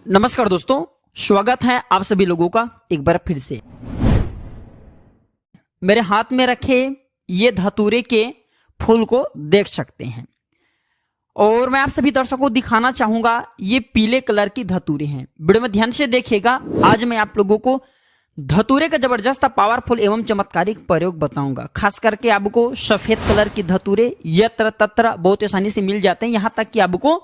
नमस्कार दोस्तों, स्वागत है आप सभी लोगों का एक बार फिर से। मेरे हाथ में रखे ये धतूरे के फूल को देख सकते हैं और मैं आप सभी दर्शकों को दिखाना चाहूंगा ये पीले कलर की धतूरे हैं। वीडियो में ध्यान से देखिएगा। आज मैं आप लोगों को धतूरे का जबरदस्त पावरफुल एवं चमत्कारिक प्रयोग बताऊंगा। खास करके आपको सफेद कलर की धतूरे यत्र तत्र बहुत आसानी से मिल जाते हैं। यहां तक कि आपको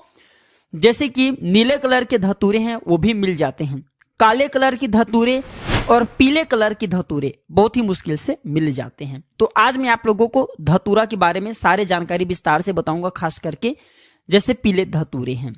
जैसे कि नीले कलर के धतूरे हैं वो भी मिल जाते हैं। काले कलर की धतूरे और पीले कलर की धतूरे बहुत ही मुश्किल से मिल जाते हैं। तो आज मैं आप लोगों को धतूरा के बारे में सारे जानकारी विस्तार से बताऊंगा, खास करके जैसे पीले धतूरे हैं।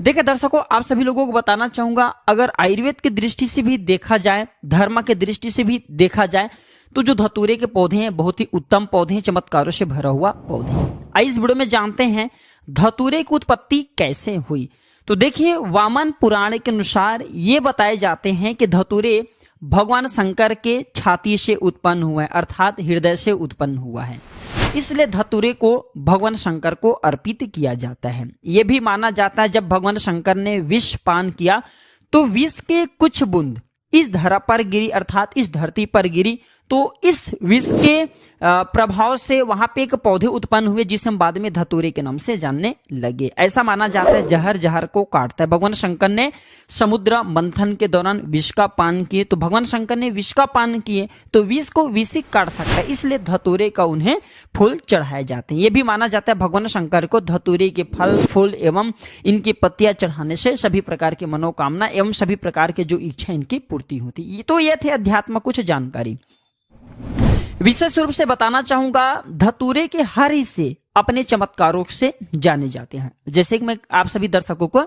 देखिए दर्शकों, आप सभी लोगों को बताना चाहूंगा, अगर आयुर्वेद की दृष्टि से भी देखा जाए, धर्म के दृष्टि से भी देखा जाए, तो जो धतूरे के पौधे हैं बहुत ही उत्तम पौधे हैं, चमत्कारों से भरा हुआ पौधे हैं। आइए इस वीडियो में जानते हैं धतूरे की उत्पत्ति कैसे हुई। तो देखिए, वामन पुराण के अनुसार ये बताए जाते हैं कि धतूरे भगवान शंकर के छाती से उत्पन्न हुआ है, अर्थात हृदय से उत्पन्न हुआ है। इसलिए धतूरे को भगवान शंकर को अर्पित किया जाता है। यह भी माना जाता है जब भगवान शंकर ने विष पान किया तो विष के कुछ बूंद इस धरा पर गिरी, अर्थात इस धरती पर गिरी, तो इस विष के प्रभाव से वहां पे एक पौधे उत्पन्न हुए जिसे हम बाद में धतूरे के नाम से जानने लगे। ऐसा माना जाता है जहर जहर को काटता है। भगवान शंकर ने समुद्र मंथन के दौरान विष का पान किए, तो भगवान शंकर ने विष का पान किए तो विष को विष ही काट सकता है, इसलिए धतूरे का उन्हें फूल चढ़ाए जाते हैं। यह भी माना जाता है भगवान शंकर को धतूरे के फल फूल एवं इनकी पत्तियां चढ़ाने से सभी प्रकार की मनोकामना एवं सभी प्रकार के जो इच्छा इनकी पूर्ति होती। तो यह थे अध्यात्म कुछ जानकारी। विशेष रूप से बताना चाहूंगा, धतूरे के हर हिस्से अपने चमत्कारों से जाने जाते हैं। जैसे कि मैं आप सभी दर्शकों को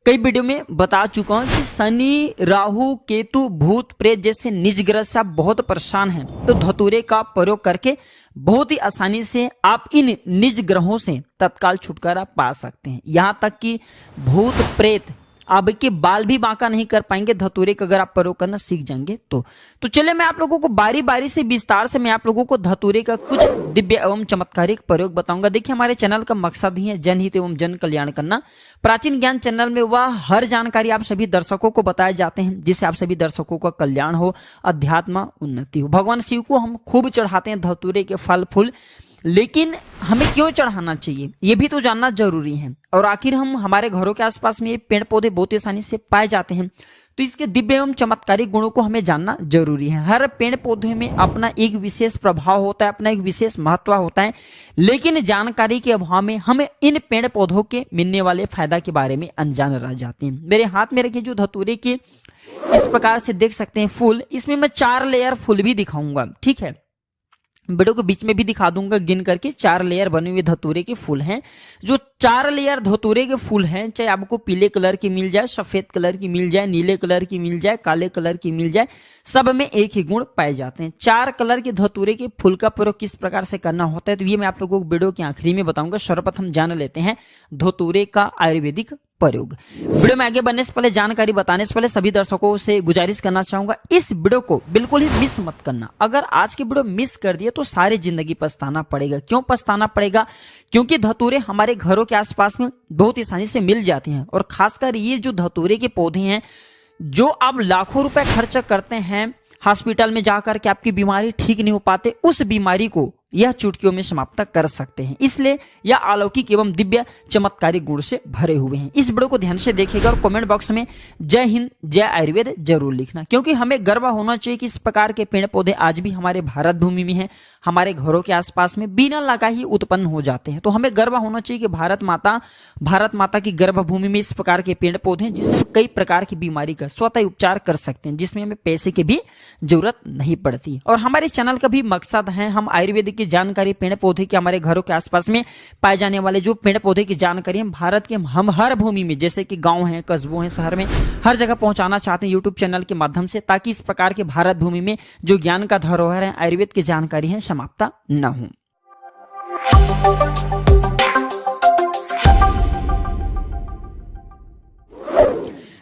कई वीडियो में बता चुका हूं कि शनि राहु केतु भूत प्रेत जैसे निज ग्रह से आप बहुत परेशान हैं, तो धतूरे का प्रयोग करके बहुत ही आसानी से आप इन निज ग्रहों से तत्काल छुटकारा पा सकते हैं। यहां तक कि भूत प्रेत आपके बाल भी बांका नहीं कर पाएंगे धतूरे का अगर आप प्रयोग करना सीख जाएंगे तो चलिए मैं आप लोगों को बारी बारी से विस्तार से मैं आप लोगों को धतूरे का कुछ दिव्य एवं चमत्कारिक प्रयोग बताऊंगा। देखिए, हमारे चैनल का मकसद ही है जनहित एवं जन कल्याण करना। प्राचीन ज्ञान चैनल में वह हर जानकारी आप सभी दर्शकों को बताए जाते हैं जिससे आप सभी दर्शकों का कल्याण हो, अध्यात्म उन्नति हो। भगवान शिव को हम खूब चढ़ाते हैं धतूरे के फल फूल, लेकिन हमें क्यों चढ़ाना चाहिए ये भी तो जानना जरूरी है। और आखिर हम हमारे घरों के आसपास में ये पेड़ पौधे बहुत आसानी से पाए जाते हैं, तो इसके दिव्य एवं चमत्कारिक गुणों को हमें जानना जरूरी है। हर पेड़ पौधे में अपना एक विशेष प्रभाव होता है, अपना एक विशेष महत्व होता है, लेकिन जानकारी के अभाव में हमें इन पेड़ पौधों के मिलने वाले फायदा के बारे में अनजान रह जाते हैं। मेरे हाथ में रखे जो धतूरे के इस प्रकार से देख सकते हैं फूल, इसमें मैं 4 लेयर फूल भी दिखाऊंगा, ठीक है। वीडियो के बीच में भी दिखा दूंगा गिन करके 4 लेयर बने हुए धतूरे के फूल हैं। जो 4 लेयर धतूरे के फूल हैं, चाहे आपको पीले कलर की मिल जाए, सफेद कलर की मिल जाए, नीले कलर की मिल जाए, काले कलर की मिल जाए, सब में एक ही गुण पाए जाते हैं। 4 कलर के धतूरे के फूल का प्रयोग किस प्रकार से करना होता है तो ये मैं आप लोगों को वीडियो के आखिरी में बताऊंगा। सर्वप्रथम जान लेते हैं धतूरे का आयुर्वेदिक प्रयोग। वीडियो में आगे बढ़ने से पहले, जानकारी बताने से पहले सभी दर्शकों से गुजारिश करना चाहूंगा, इस वीडियो को बिल्कुल ही मिस मत करना। अगर आज की वीडियो मिस कर दिए तो सारी जिंदगी पछताना पड़ेगा। क्यों पछताना पड़ेगा? क्योंकि धतूरे हमारे घरों के आसपास में बहुत आसानी से मिल जाती हैं, और खासकर ये जो धतूरे के पौधे हैं जो आप लाखों रुपए खर्च करते हैं हॉस्पिटल में जाकर के आपकी बीमारी ठीक नहीं हो पाते, उस बीमारी को यह चुटकियों में समाप्त कर सकते हैं। इसलिए यह अलौकिक एवं दिव्य चमत्कारिक गुण से भरे हुए हैं। इस वीडियो को ध्यान से देखिएगा और कमेंट बॉक्स में जय हिंद जय आयुर्वेद जरूर लिखना, क्योंकि हमें गर्व होना चाहिए कि इस प्रकार के पेड़ पौधे आज भी हमारे भारत भूमि में हैं, हमारे घरों के आसपास में बिना लगा ही उत्पन्न हो जाते हैं। तो हमें गर्व होना चाहिए कि भारत माता की गर्भभूमि में इस प्रकार के पेड़ पौधे हैं जिससे कई प्रकार की बीमारी का स्वतः उपचार कर सकते हैं, जिसमें हमें पैसे की भी जरूरत नहीं पड़ती। और हमारे चैनल का भी मकसद है हम आयुर्वेदिक की जानकारी, पेड़ पौधे की, हमारे घरों के आसपास में पाए जाने वाले जो पेड़ पौधे की जानकारी हम भारत के हम हर भूमि में, जैसे कि गांव हैं, कस्बों हैं, शहर में, हर जगह पहुंचाना चाहते हैं यूट्यूब चैनल के माध्यम से, ताकि इस प्रकार के भारत भूमि में जो ज्ञान का धरोहर है, आयुर्वेद की जानकारी है, समाप्त न हो।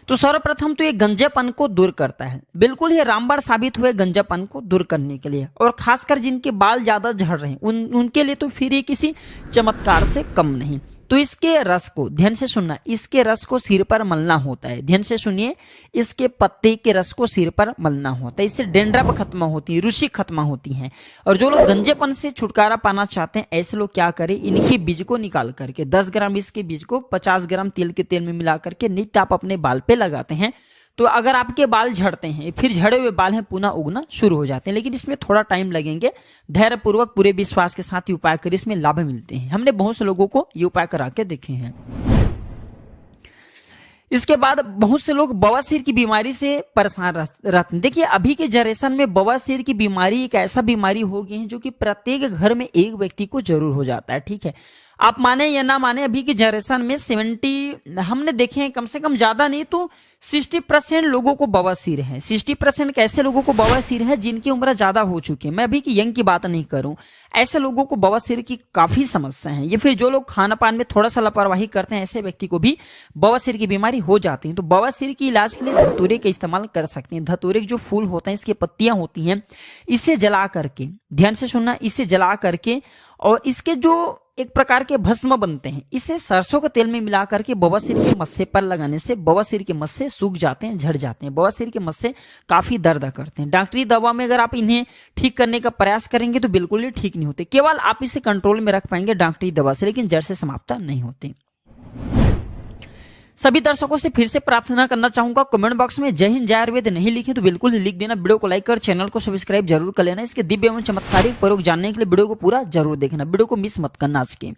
तो सर्वप्रथम तो ये गंजेपन को दूर करता है, बिल्कुल ही रामबाण साबित हुए गंजेपन को दूर करने के लिए। और खासकर जिनके बाल ज्यादा झड़ रहे हैं उनके लिए तो फिर ये किसी चमत्कार से कम नहीं। तो इसके रस को ध्यान से सुनना, इसके रस को सिर पर मलना होता है। ध्यान से सुनिए, इसके पत्ते के रस को सिर पर मलना होता है। इससे डेंड्रफ खत्म होती है, रुसी खत्म होती है। और जो लोग गंजेपन से छुटकारा पाना चाहते हैं ऐसे लोग क्या करें, इनके बीज को निकाल करके 10 ग्राम इसके बीज को 50 ग्राम तिल के तेल में मिला करके नित्य आप अपने बाल पे लगाते हैं, तो अगर आपके बाल झड़ते हैं, फिर झड़े हुए बाल हैं पुनः उगना शुरू हो जाते हैं। लेकिन इसमें थोड़ा टाइम लगेंगे। धैर्यपूर्वक पूरे विश्वास के साथ ये उपाय करें, इसमें लाभ मिलते हैं। हमने बहुत से लोगों को ये उपाय करा के देखे हैं। इसके बाद बहुत से लोग बवासीर की बीमारी से परेशान रहते हैं। देखिए अभी के जनरेशन में बवासीर की बीमारी एक ऐसा बीमारी हो गई है जो कि प्रत्येक घर में एक व्यक्ति को जरूर हो जाता है। ठीक है, आप माने या ना माने, अभी की जनरेशन में 70 हमने देखे हैं, कम से कम ज्यादा नहीं तो 60% लोगों को बवासीर है। 60% कैसे लोगों को बवासीर है, जिनकी उम्र ज्यादा हो चुकी है। मैं अभी की यंग की बात नहीं करूं, ऐसे लोगों को बवासीर की काफी समस्या है। ये फिर जो लोग खाना पान में थोड़ा सा लापरवाही करते हैं, ऐसे व्यक्ति को भी बवासीर की बीमारी हो जाती है। तो बवासीर की इलाज के लिए धतूरे का इस्तेमाल कर सकते हैं। धतूरे के जो फूल होते हैं, इसकी पत्तियां होती हैं, इसे जला करके, ध्यान से सुनना, इसे जला करके और इसके जो एक प्रकार के भस्म बनते हैं, इसे सरसों के तेल में मिला करके बवासीर के मस्से पर लगाने से बवासीर के मस्से सूख जाते हैं, झड़ जाते हैं। बवासीर के मस्से काफी दर्द करते हैं। डॉक्टरी दवा में अगर आप इन्हें ठीक करने का प्रयास करेंगे तो बिल्कुल ही ठीक नहीं होते। केवल आप इसे कंट्रोल में रख पाएंगे डॉक्टरी दवा से, लेकिन जड़ से समाप्त नहीं होते। सभी दर्शकों से फिर से प्रार्थना करना चाहूंगा, कमेंट बॉक्स में जय हिंद जय आयुर्वेद नहीं लिखे तो बिल्कुल ही लिख देना। वीडियो को लाइक कर चैनल को सब्सक्राइब जरूर कर लेना। इसके दिव्य एवं चमत्कारिक प्रयोग जानने के लिए वीडियो को पूरा जरूर देखना, वीडियो को मिस मत करना आज के।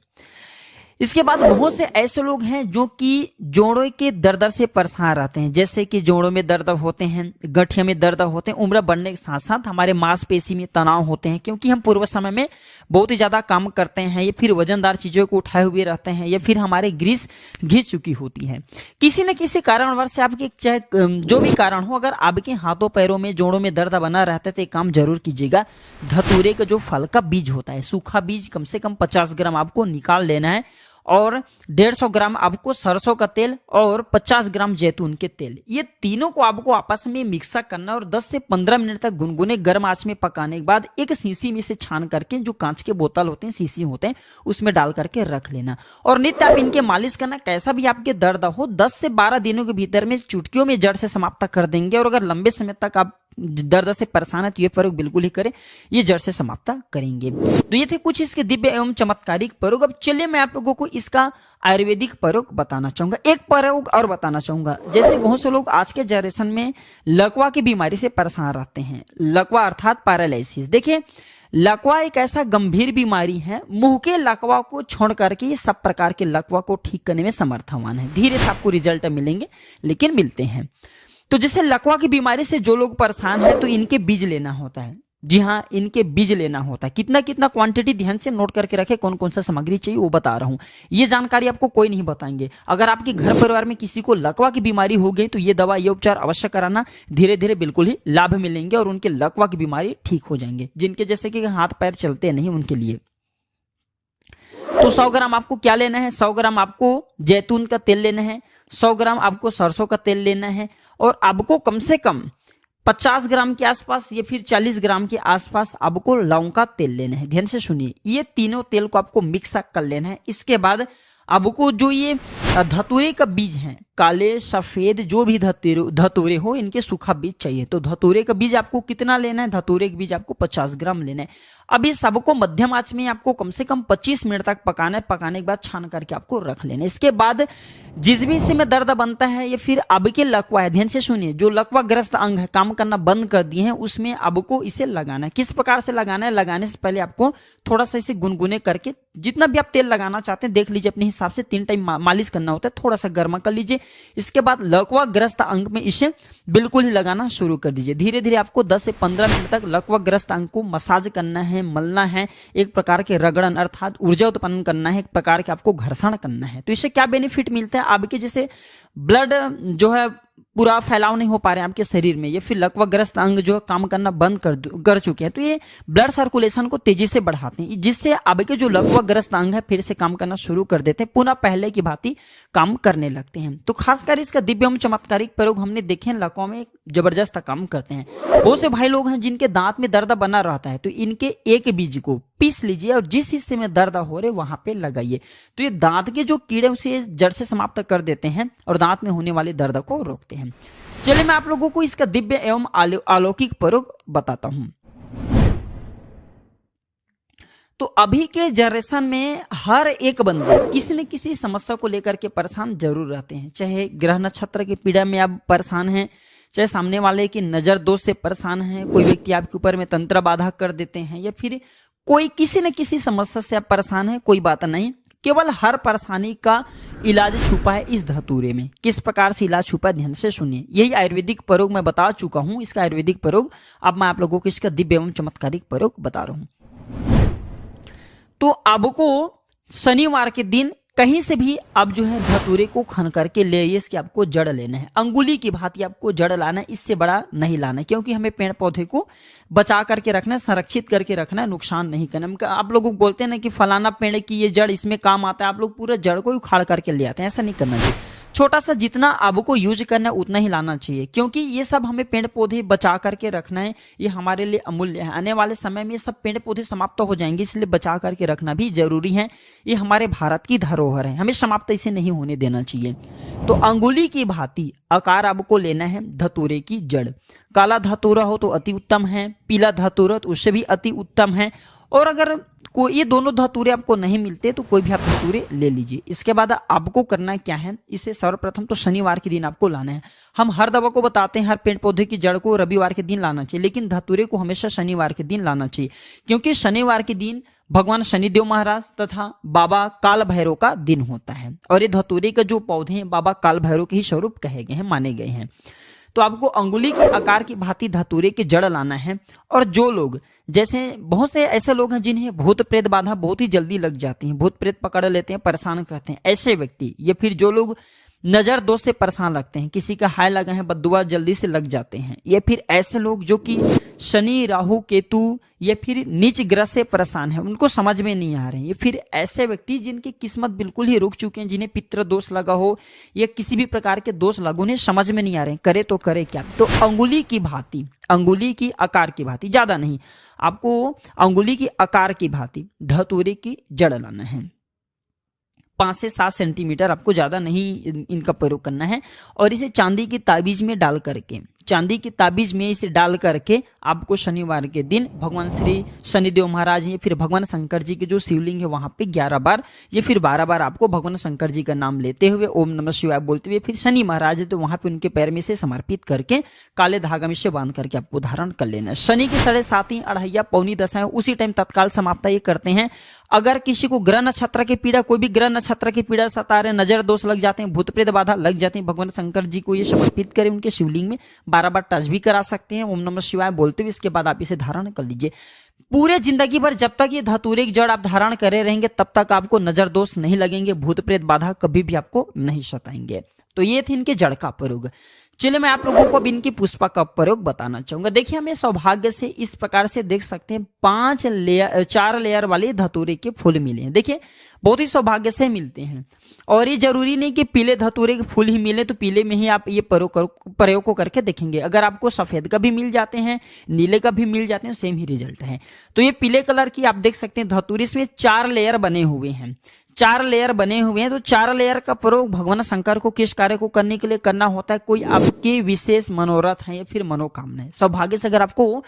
इसके बाद बहुत से ऐसे लोग हैं जो कि जोड़ों के दर्द से परेशान रहते हैं, जैसे कि जोड़ों में दर्द होते हैं, गठिया में दर्द होते हैं। उम्र बढ़ने के साथ साथ हमारे मांसपेशी में तनाव होते हैं, क्योंकि हम पूर्व समय में बहुत ही ज्यादा काम करते हैं, या फिर वजनदार चीजों को उठाए हुए रहते हैं, या फिर हमारे ग्रीस घिस चुकी होती है। किसी न किसी कारणवश से आपके चाहे जो भी कारण हो, अगर आपके हाथों पैरों में जोड़ों में दर्द बना रहता है तो एक काम जरूर कीजिएगा। धतूरे का जो फल का बीज होता है, सूखा बीज कम से कम 50 ग्राम आपको निकाल लेना है, और 150 ग्राम आपको सरसों का तेल और 50 ग्राम जैतून के तेल, ये तीनों को आपको आपस में मिक्स करना और 10 से 15 मिनट तक गुनगुने गर्म आंच में पकाने के बाद एक शीशी में से छान करके, जो कांच के बोतल होते हैं, शीशी होते हैं, उसमें डाल करके रख लेना। और नित्य आप इनके मालिश करना। कैसा भी आपके दर्द हो, 10 से 12 दिनों के भीतर में चुटकियों में जड़ से समाप्त कर देंगे। और अगर लंबे समय तक आप दर्द से परेशान है तो ये प्रयोग बिल्कुल ही करें, ये जड़ से समाप्त करेंगे। तो ये थे कुछ इसके दिव्य एवं चमत्कारिक प्रयोग। अब चलिए मैं आप लोगों को इसका आयुर्वेदिक प्रयोग बताना चाहूंगा। एक प्रयोग और बताना चाहूंगा, जैसे बहुत से लोग आज के जनरेशन में लकवा की बीमारी से परेशान रहते हैं। लकवा अर्थात पैरालिसिस। देखिए लकवा एक ऐसा गंभीर बीमारी है, मुंह के लकवा को छोड़ करके ये सब प्रकार के लकवा को ठीक करने में समर्थवान है। धीरे से आपको रिजल्ट मिलेंगे, लेकिन मिलते हैं। तो जैसे लकवा की बीमारी से जो लोग परेशान है तो इनके बीज लेना होता है। जी हाँ, इनके बीज लेना होता है। कितना कितना क्वांटिटी ध्यान से नोट करके रखे, कौन कौन सा सामग्री चाहिए वो बता रहा हूं। ये जानकारी आपको कोई नहीं बताएंगे। अगर आपके घर परिवार में किसी को लकवा की बीमारी हो गई तो ये दवा, ये उपचार अवश्य कराना। धीरे धीरे बिल्कुल ही लाभ मिलेंगे और उनके लकवा की बीमारी ठीक हो जाएंगे। जिनके जैसे कि हाथ पैर चलते नहीं, उनके लिए तो 100 ग्राम आपको क्या लेना है, 100 ग्राम आपको जैतून का तेल लेना है, 100 ग्राम आपको सरसों का तेल लेना है, और आपको कम से कम 50 ग्राम के आसपास या फिर 40 ग्राम के आसपास आपको लौंग का तेल लेना है। ध्यान से सुनिए, ये तीनों तेल को आपको मिक्स कर लेना है। इसके बाद आपको जो ये धतूरे का बीज है, काले सफेद जो भी धतूरे हो, इनके सूखा बीज चाहिए। तो धतूरे का बीज आपको कितना लेना है, धतूरे के बीज आपको 50 ग्राम लेना है। अब इस सबको मध्यम आंच में आपको कम से कम 25 मिनट तक पकाना है। पकाने के बाद छान करके आपको रख लेना है। इसके बाद जिस भी हिस्से में दर्द बनता है या फिर आपके लकवा है, ध्यान से सुनिए, जो लकवा ग्रस्त अंग है, काम करना बंद कर दिए हैं, उसमें आपको इसे लगाना है। किस प्रकार से लगाना है, लगाने से पहले आपको थोड़ा सा इसे गुनगुने करके, जितना भी आप तेल लगाना चाहते हैं देख लीजिए अपने हिसाब से, 3 टाइम मालिश करना होता है, थोड़ा सा गर्मा कर लीजिए। इसके बाद लकवा ग्रस्त अंग में इसे बिल्कुल ही लगाना शुरू कर दीजिए। धीरे धीरे आपको 10 से 15 मिनट तक लकवा ग्रस्त अंग को मसाज करना है, मलना है, एक प्रकार के रगड़न अर्थात ऊर्जा उत्पन्न करना है, एक प्रकार के आपको घर्षण करना है। तो इससे क्या बेनिफिट मिलता है, आपके जैसे ब्लड जो है पूरा फैलाव नहीं हो पा रहे हैं आपके शरीर में, या फिर लकवाग्रस्त अंग जो है काम करना बंद कर चुके हैं, तो ये ब्लड सर्कुलेशन को तेजी से बढ़ाते हैं, जिससे आपके जो लकवाग्रस्त अंग है फिर से काम करना शुरू कर देते हैं, पुनः पहले की भांति काम करने लगते हैं। तो खासकर इसका दिव्य एवं चमत्कारिक प्रयोग हमने देखे हैं, लकवा में जबरदस्त काम करते हैं। बहुत से भाई लोग हैं जिनके दांत में दर्द बना रहता है, तो इनके एक बीज को पीस लीजिए और जिस हिस्से में दर्द हो रहे वहां पे लगाइए। तो ये दांत के जो कीड़े उसे जड़ से समाप्त कर देते हैं और दांत में होने वाले दर्द को रोकते हैं। चलिए मैं आप लोगों को इसका दिव्य एवं अलौकिक प्रयोग बताता हूं। तो अभी के जनरेशन में हर एक बंदे किसी न किसी समस्या को लेकर के परेशान जरूर रहते हैं। चाहे ग्रह नक्षत्र की पीड़ा में आप परेशान हैं, चाहे सामने वाले की नजर दोष से परेशान हैं, कोई व्यक्ति आपके ऊपर में तंत्र बाधा कर देते हैं, या फिर कोई किसी न किसी समस्या से आप परेशान हैं, कोई बात नहीं। केवल हर परेशानी का इलाज छुपा है इस धतूरे में। किस प्रकार से इलाज छुपा है ध्यान से सुनिए। यही आयुर्वेदिक प्रयोग मैं बता चुका हूं, इसका आयुर्वेदिक प्रयोग। अब मैं आप लोगों को इसका दिव्य एवं चमत्कारिक प्रयोग बता रहा हूं। तो आपको शनिवार के दिन कहीं से भी आप जो है धतूरे को खन करके ले आइए। इसकी आपको जड़ लेना है, अंगुली की भांति आपको जड़ लाना है, इससे बड़ा नहीं लाना है, क्योंकि हमें पेड़ पौधे को बचा करके रखना है, संरक्षित करके रखना है, नुकसान नहीं करना। आप लोग बोलते हैं ना कि फलाना पेड़ की ये जड़ इसमें काम आता है, आप लोग पूरे जड़ को उखाड़ करके ले आते हैं, ऐसा नहीं करना चाहिए। छोटा सा जितना आपको यूज करना है उतना ही लाना चाहिए, क्योंकि ये सब हमें पेड़ पौधे बचा करके रखना है, ये हमारे लिए अमूल्य है। आने वाले समय में ये सब पेड़ पौधे समाप्त हो जाएंगे, इसलिए बचा करके रखना भी जरूरी है। ये हमारे भारत की धरोहर है, हमें समाप्त इसे नहीं होने देना चाहिए। तो अंगुली की भांति आकार आपको लेना है धतूरे की जड़। काला धतूरा हो तो अति उत्तम है, पीला धतूरा तो उससे भी अति उत्तम है। और अगर कोई ये दोनों धतूरे आपको नहीं मिलते तो कोई भी आप धतूरे ले लीजिए। इसके बाद आपको करना क्या है, इसे सर्वप्रथम तो शनिवार के दिन आपको लाना है। हम हर दवा को बताते हैं हर पेड़ पौधे की जड़ को रविवार के दिन लाना चाहिए, लेकिन धतूरे को हमेशा शनिवार के दिन लाना चाहिए, क्योंकि शनिवार के दिन भगवान शनिदेव महाराज तथा बाबा काल भैरव का दिन होता है। और ये धतूरे के जो पौधे हैं बाबा काल भैरव के ही स्वरूप कहे गए हैं, माने गए हैं। तो आपको अंगुली के आकार की भांति धतूरे की जड़ लाना है। और जो लोग, जैसे बहुत से ऐसे लोग हैं जिन्हें भूत प्रेत बाधा बहुत ही जल्दी लग जाती है, भूत प्रेत पकड़ लेते हैं, परेशान करते हैं, ऐसे व्यक्ति, या फिर जो लोग नजर दोष से परेशान लगते हैं, किसी का हाय लगा है बद्दुआ जल्दी से लग जाते हैं, या फिर ऐसे लोग जो कि शनि राहु केतु या फिर नीच ग्रह से परेशान है, उनको समझ में नहीं आ रहे हैं, या फिर ऐसे व्यक्ति जिनकी किस्मत बिल्कुल ही रुक चुके हैं, जिन्हें पितृ दोष लगा हो या किसी भी प्रकार के दोष लगे, उन्हें समझ में नहीं आ रहे हैं, करे तो करे क्या। तो अंगुली की भांति, अंगुली की आकार की भांति, ज्यादा नहीं, आपको अंगुली की आकार की भांति धतूरे की जड़ लाना है। 5 से 7 सेंटीमीटर, आपको ज्यादा नहीं इनका प्रयोग करना है। और इसे चांदी की ताबीज में डाल करके, चांदी की ताबीज में इसे डाल करके आपको शनिवार के दिन भगवान श्री शनिदेव महाराज या फिर भगवान शंकर जी के जो शिवलिंग है वहां पे 11 बार या फिर 12 बार आपको भगवान शंकर जी का नाम लेते हुए ओम नमः शिवाय बोलते हुए, फिर शनि महाराज तो वहां पे उनके पैर में से समर्पित करके काले धागा में से बांध करके आपको धारण कर लेना है। शनि की 7:30 अढ़ैया पौनी दशा उसी टाइम तत्काल समाप्त ये करते हैं। अगर किसी को ग्रह नक्षत्र की पीड़ा, कोई भी ग्रह नक्षत्र की पीड़ा सता रहे, नजर दोष लग जाते हैं, भूत प्रेत बाधा लग जाते हैं, भगवान शंकर जी को ये समर्पित करें, उनके शिवलिंग में 12 बार टच भी करा सकते हैं ओम नमः शिवाय बोलते हुए। इसके बाद आप इसे धारण कर लीजिए। पूरे जिंदगी भर जब तक ये धतूरे की जड़ आप धारण करे रहेंगे तब तक आपको नजर दोष नहीं लगेंगे, भूत प्रेत बाधा कभी भी आपको नहीं सताएंगे। तो ये थे इनके जड़ का प्रयोग। चलिए मैं आप लोगों को अब इनकी पुष्पा का प्रयोग बताना चाहूंगा। देखिए हमें सौभाग्य से इस प्रकार से देख सकते हैं 4 लेयर वाले धतूरे के फूल मिले हैं। देखिए बहुत ही सौभाग्य से मिलते हैं, और ये जरूरी नहीं कि पीले धतूरे के फूल ही मिले तो पीले में ही आप ये प्रयोग को करके देखेंगे। अगर आपको सफेद का भी मिल जाते हैं, नीले का भी मिल जाते हैं, सेम ही रिजल्ट है। तो ये पीले कलर की आप देख सकते हैं धतूरे, इसमें 4 लेयर बने हुए हैं, 4 लेयर बने हुए हैं। तो 4 लेयर का प्रयोग भगवान शंकर को किस कार्य को करने के लिए करना होता है, कोई आपके विशेष मनोरथ है या फिर मनोकामना है। सौभाग्य से अगर आपको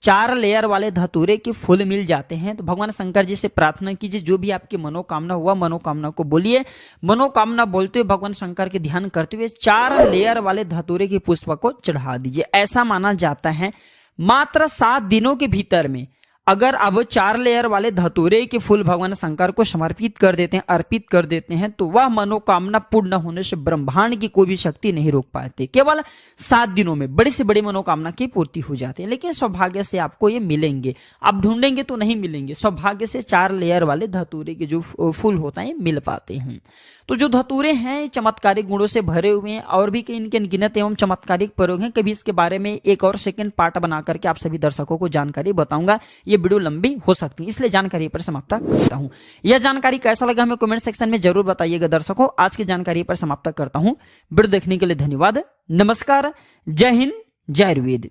4 लेयर वाले धतूरे के फूल मिल जाते हैं तो भगवान शंकर जी से प्रार्थना कीजिए, जो भी आपकी मनोकामना हुआ मनोकामना को बोलिए, मनोकामना बोलते हुए भगवान शंकर के ध्यान करते हुए 4 लेयर वाले धतूरे की पुष्प को चढ़ा दीजिए। ऐसा माना जाता है मात्र 7 दिनों के भीतर में अगर अब 4 लेयर वाले धतूरे के फूल भगवान शंकर को समर्पित कर देते हैं, अर्पित कर देते हैं, तो वह मनोकामना पूर्ण होने से ब्रह्मांड की कोई भी शक्ति नहीं रोक पाती। केवल 7 दिनों में बड़ी से बड़ी मनोकामना की पूर्ति हो जाती है। लेकिन सौभाग्य से आपको ये मिलेंगे, आप ढूंढेंगे तो नहीं मिलेंगे। सौभाग्य से 4 लेयर वाले धतूरे के जो फूल होता है मिल पाते हैं। तो जो धतूरे हैं चमत्कारिक गुणों से भरे हुए हैं, और भी इनके अनगिनत एवं चमत्कारिक प्रयोग हैं। कभी इसके बारे में एक और सेकंड पार्ट बना करके आप सभी दर्शकों को जानकारी बताऊंगा। ये वीडियो लंबी हो सकती है, इसलिए जानकारी पर समाप्त करता हूं। यह जानकारी कैसा लगा हमें कमेंट सेक्शन में जरूर बताइएगा दर्शकों। आज की जानकारी पर समाप्त करता हूं। वीडियो देखने के लिए धन्यवाद। नमस्कार, जय हिंद, जय आयुर्वेद।